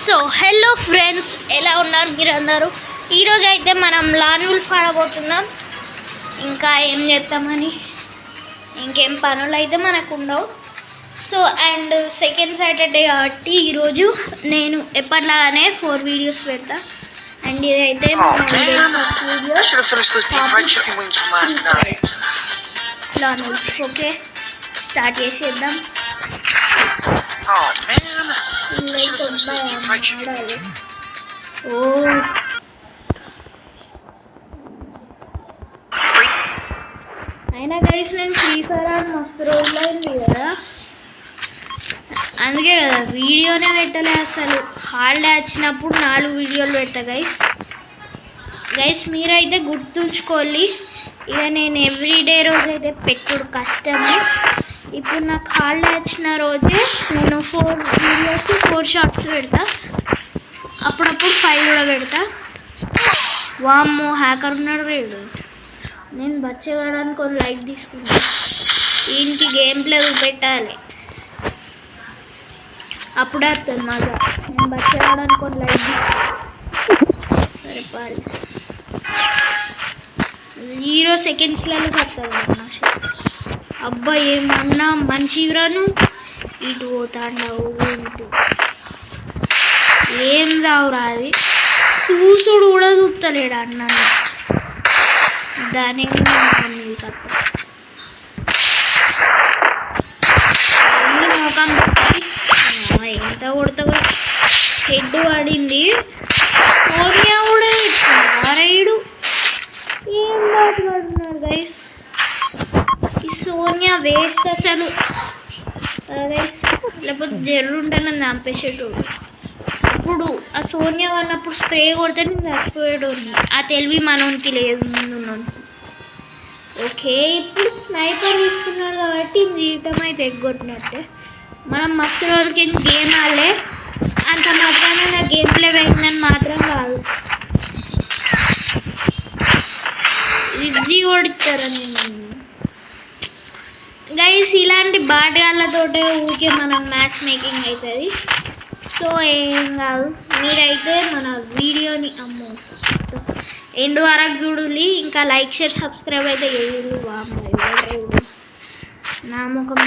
So hello friends, ఎలా ఉన్నారు మీరు అందరూ? ఈరోజు అయితే మనం లాన్ వుల్ఫ్ ఆడబోతున్నాం. ఇంకా ఏం చేస్తామని ఇంకేం పనులు అయితే మనకు ఉండవు. సో అండ్ సెకండ్ సాటర్డే కాబట్టి ఈరోజు నేను ఎప్పటిలాగానే 4 వీడియోస్ పెడతా. అండ్ ఇదైతే లాన్ వుల్ఫ్. ఓకే, స్టార్ట్ చేసేద్దాం. అయినా గైస్ నేను ఫ్రీ ఫైర్ ఆడి మస్తు రోజులు అయింది కదా, అందుకే కదా వీడియోనే పెట్టలే. అసలు హాలిడే వచ్చినప్పుడు 4 వీడియోలు పెడతా గైస్ మీరైతే గుర్తుంచుకోవాలి. ఇక నేను ఎవ్రీడే రోజు అయితే పెట్టుడు కష్టమే. ఇప్పుడు నాకు హాలిడే వచ్చిన రోజే నేను 4 వీడియోస్ 4 షార్ట్స్ పెడతా, అప్పుడప్పుడు 5 కూడా పెడతా. వామ్మో హ్యాకర్ ఉన్నాడు రేడు. నేను బచ్చేవాడానికి ఒక లైక్ తీసుకున్నాను. ఈయనకి గేమ్ ప్లే పెట్టాలి, అప్పుడే వస్తుంది మజా. నేను బచ్చేవాడానికి ఒక లైక్ తీసుకున్నాను. సరే పాలి 0 సెకండ్స్లలో చెప్తాను. అబ్బా ఏమన్నా మంచిరాను, ఇటు పోతాండవు ఇటు ఏం చావురా. అది చూసుడు కూడా చూస్తలేడు అన్నాను. దాని కప్ప మోకం ఎంత కొడతా హెడ్ పడింది. సోనియా కూడా ఆరేడు. ఏం మాట్లాడుతున్నారు గైస్, ఈ సోనియా వేస్ట్ అసలు గైస్. లేకపోతే జర్రుంటే నన్ను చంపేసేటోడు. ఇప్పుడు ఆ సోనియా అన్నప్పుడు స్ప్రే కొడితే నేను చచ్చిపోయేటోడిని. ఆ తెలివి మనకి లేదు ముందు. ఓకే, ఇప్పుడు స్నైపర్ తీసుకున్నాడు కాబట్టి జీవితం అయితే ఎగ్గొట్టినట్టే. మనం మస్తు రోజులకి గేమ్ ఆడలే, అంత మాత్రాన నా గేమ్ ప్లే పెట్టినని మాత్రం కాదు. రిజ్జి కొడుతారని గైస్. ఇలాంటి బాటగాళ్ళతోటే ఊరికే మనం మ్యాచ్ మేకింగ్ అవుతుంది. సో ఏం కాదు, మీరైతే మన వీడియోని ఎండు వరకు చూడాలి. ఇంకా లైక్ షేర్ సబ్స్క్రైబ్ అయితే చేయాలి. నా ముఖం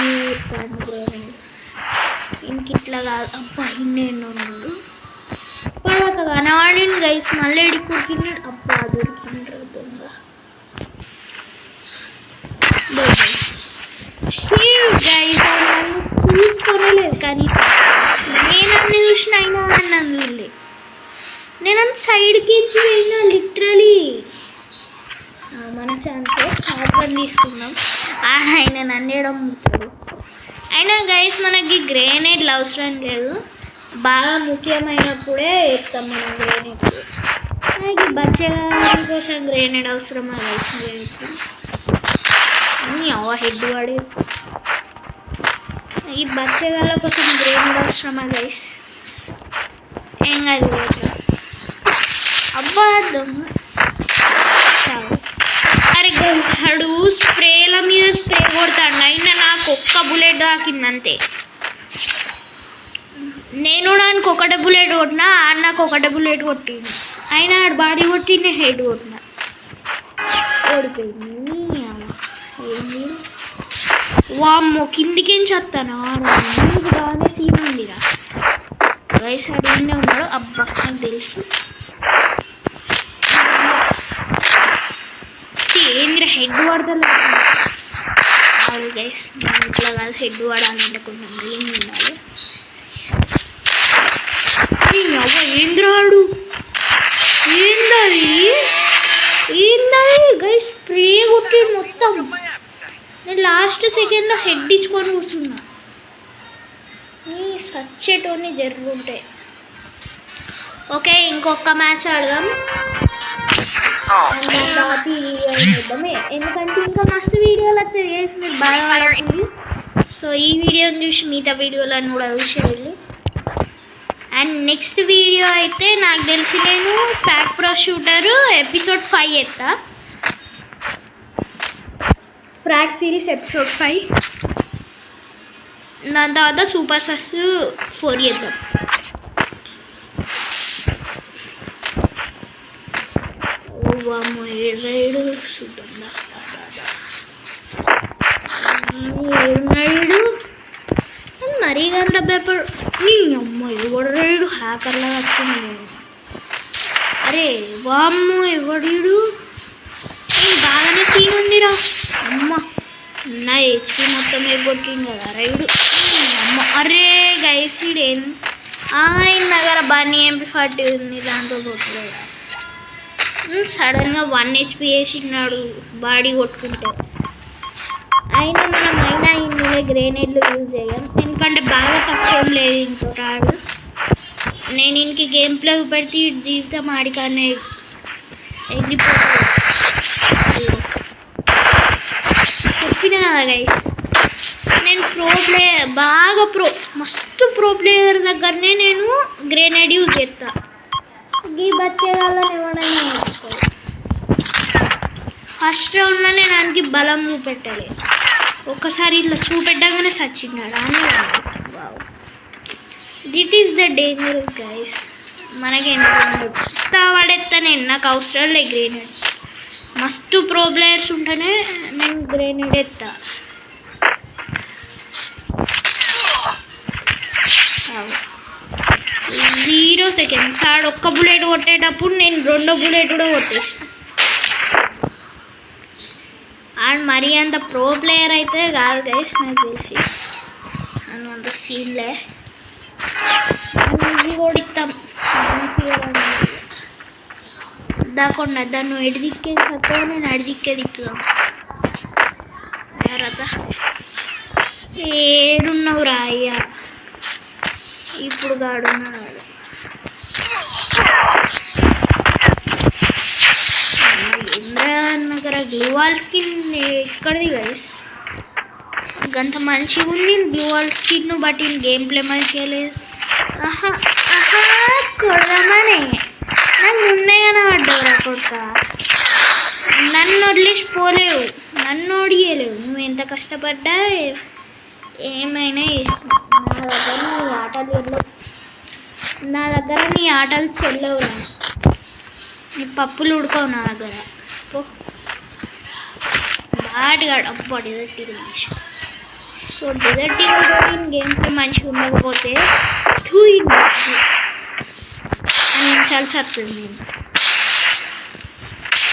ఇంక ఇట్లా కాదు. అబ్బా ఇన్నేళ్ళు ఉన్నాడు పడక కనవాడిని గైస్. మళ్ళీ ఎడుకున్నాడు. అబ్బా దొరికిండ్రు దొంగ. చూసుకోలేదు కానీ నేను అన్ని చూసిన అయినా అని అందులే. నేను సైడ్కి ఇచ్చి పోయినా లిటరలీ. మన ఛాన్సే షార్ట్ తీసుకున్నాం. ఆయన నన్నేయడం ముట్టాడు. అయినా గైస్ మనకి గ్రేనేడ్లు అవసరం లేదు, బాగా ముఖ్యమైనప్పుడే ఇస్తాం మనం గ్రేనేడ్. మనకి బచ్చగాడి కోసం గ్రేనేడ్ అవసరమా గైస్? హెడ్ వాడి ఈ బచ్చగాళ్ళ కోసం గ్రేనేడ్ అవసరమా గైస్? ఏం కాదు. అబ్బా దొంగ. అరే గైస్ అడు స్ప్రేల మీద స్ప్రే కొడతాడు. అయినా నాకు ఒక్క బుల్లెట్ దాకింది అంతే. నేను దానికి ఒకటే బుల్లెట్ కొట్టినా, నాకు ఒకటే బుల్లెట్ కొట్టింది. అయినా ఆడు బాడీ కొట్టి నేను హెడ్ కొట్టినా, ఓడిపోయింది. ఏంది వామ్మో కిందికేం చేస్తాను. బాగానే సీన్ ఉందిరా గైస్. అడిగినే ఉన్నాడు. అబ్బా నాకు తెలుసు. ఏంద్ర హెడ్ వాడతాను గైస్. ఇట్లా కాదు, హెడ్ వాడాలంటే కొంచెం ఏం ఉండాలి. ఏంద్రాడు ఏందది గైస్? స్ప్రే కొట్టి మొత్తం. నేను లాస్ట్ సెకండ్లో హెడ్ ఇచ్చుకొని కూర్చున్నా. నీ సచ్చేటోని జరుగుంటాయి. ఓకే, ఇంకొక మ్యాచ్ ఆడదాం. ఎందుకంటే ఇంకా మస్తు వీడియోలు వస్తాయి గైస్, మీరు బాగా ఆడుతుంది. సో ఈ వీడియోని చూసి మిగతా వీడియోలను కూడా చూసేవాళ్ళు. అండ్ నెక్స్ట్ వీడియో అయితే నాకు తెలిసి నేను ఫ్రాగ్ ప్రో షూటర్ ఎపిసోడ్ 5 ఎత్తా. Frog series episode 5. దాని తర్వాత సూపర్ సస్ 4 చేద్దాం. వామ్మో ఏడు చూద్దాం ఏడున్నాడు మరీ అంత భయపడు నీ అమ్మ ఎవడు రేడు హ్యాకర్లా వచ్చింది నేను అరే వామ్మో ఎవడు బాగానే సీన్ ఉందిరా అమ్మ నా హెచ్పి మొత్తం ఎగ్గొట్టింది కదా రైడు అమ్మ అరే గైస్ ఇడేం ఆయన దగ్గర బన్నీ MP40 ఉంది దాంతో కొట్టలేదు సడన్గా 1 HP వేసినాడు బాడీ కొట్టుకుంటే అయినా ఇందులో గ్రెనేడ్లు యూజ్ చేయం ఎందుకంటే బాగా తక్కువ లేదు ఇంకో రాడు నేను ఇంక గేమ్ ప్లే పెడితే ఇటు జీవితం ఆడికానే ఎగిరిపోతుంది చెప్పిన కదా గైస్ నేను బాగా మస్తు ప్రో ప్లేయర్ దగ్గరనే నేను గ్రెనేడ్ యూజ్ చేస్తా ఈ బచ్చే వాళ్ళని ఎవడైనా నేర్చుకోవాలి ఫస్ట్ రౌండ్లో నేను దానికి బలం చూపెట్టాలి ఒక్కసారి ఇట్లా చూపెట్టగానే సచ్చిన్నాడు అని దిట్ ఈస్ ద డేంజరస్ గైస్ మనకి వాడెత్తా నేను నాకు అవసరం లేదు గ్రెనేడ్ మస్తు ప్రో ప్లేయర్స్ ఉంటేనే నేను గ్రెనేడ్ ఎత్తా 0 seconds ఆడు ఒక్క బుల్లెట్ కొట్టేటప్పుడు నేను 2వ బుల్లెట్ కూడా కొట్టేసిన అండ్ మరీ అంత ప్రో ప్లేయర్ అయితే కాదు గైస్ నాకు తెలిసి అంత సీన్లే ఇది ఓడిస్తాం దాకుండా దాన్ని ఎడిదిక్కేది సత్తా నేను అడిదిక్కే దిక్కుదాం ఎవరత ఏడున్నావు రా అయ్యా ఇప్పుడు గాడున్నాడు దగ్గర గ్లూవాల్ స్కిన్ ఎక్కడిది గైస్ గంత మంచిగా ఉంది gloo wall skin but in game play మంచిగా లేదు కొడదామనే నాకు ముందేగానే పడ్డావురా కొడుక నన్ను వదిలేసి పోలేవు నన్ను ఓడియలేవు నువ్వు ఎంత కష్టపడ్డా ఏమైనా నా దగ్గర నీ ఆటలు చెల్లవు నీ పప్పులు ఉడకవు నా దగ్గర బాగా అబ్బా dessert so dessert game play మంచిగా ఉండకపోతే నేను చల్సొస్తుంది నేను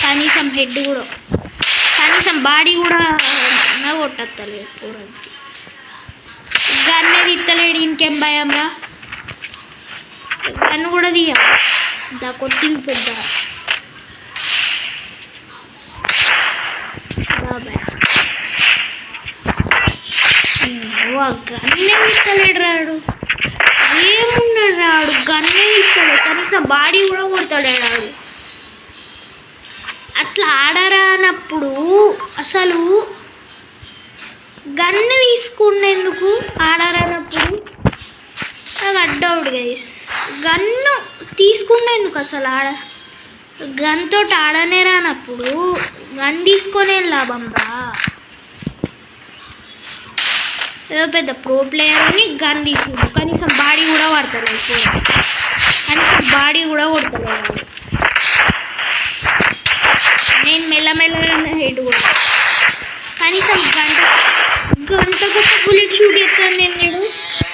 కనీసం హెడ్ కూడా కనీసం బాడీ కూడా కొట్టలేదు పూరానికి గన్నేది ఇత్తలేడు ఇంకేం భయం రా గన్ను కూడా తీయ దా కొట్టింది పెద్ద గన్నే ఇస్తలేడు రాడు ఏమున్నాడు రాడు గన్నే ఇస్తలేడు కనీసం బాడీ కూడా కొడతాడు రాడు అట్లా ఆడరా అన్నప్పుడు అసలు గన్ను తీసుకునేందుకు ఆడరానప్పుడు నాకు అడ్డవుడు గైస్ గన్ను తీసుకునేందుకు అసలు గన్తో ఆడనే రానప్పుడు గన్ తీసుకొనే లాభం రా ఏదో పెద్ద ప్రో ప్లేయర్ని గన్ తీసుకుంటు కనీసం బాడీ కూడా పడతలేదు కనీసం బాడీ కూడా కొడతలేదు నేను మెల్లమెల్ల హెడ్ కూడా కనీసం గంటకు బుల్లెట్ షూట్ చేస్తాను నేను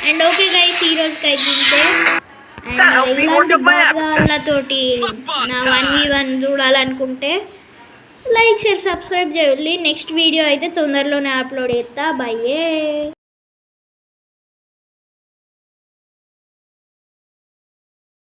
అండ్ ఓకే గైస్ ఈరోజుకి అయితే అండ్ ఇలాంటి వాళ్ళతోటి నా 1v1 చూడాలనుకుంటే లైక్ షేర్ సబ్స్క్రైబ్ చేయాలి నెక్స్ట్ వీడియో అయితే తొందరలోనే అప్లోడ్ చేస్తా బై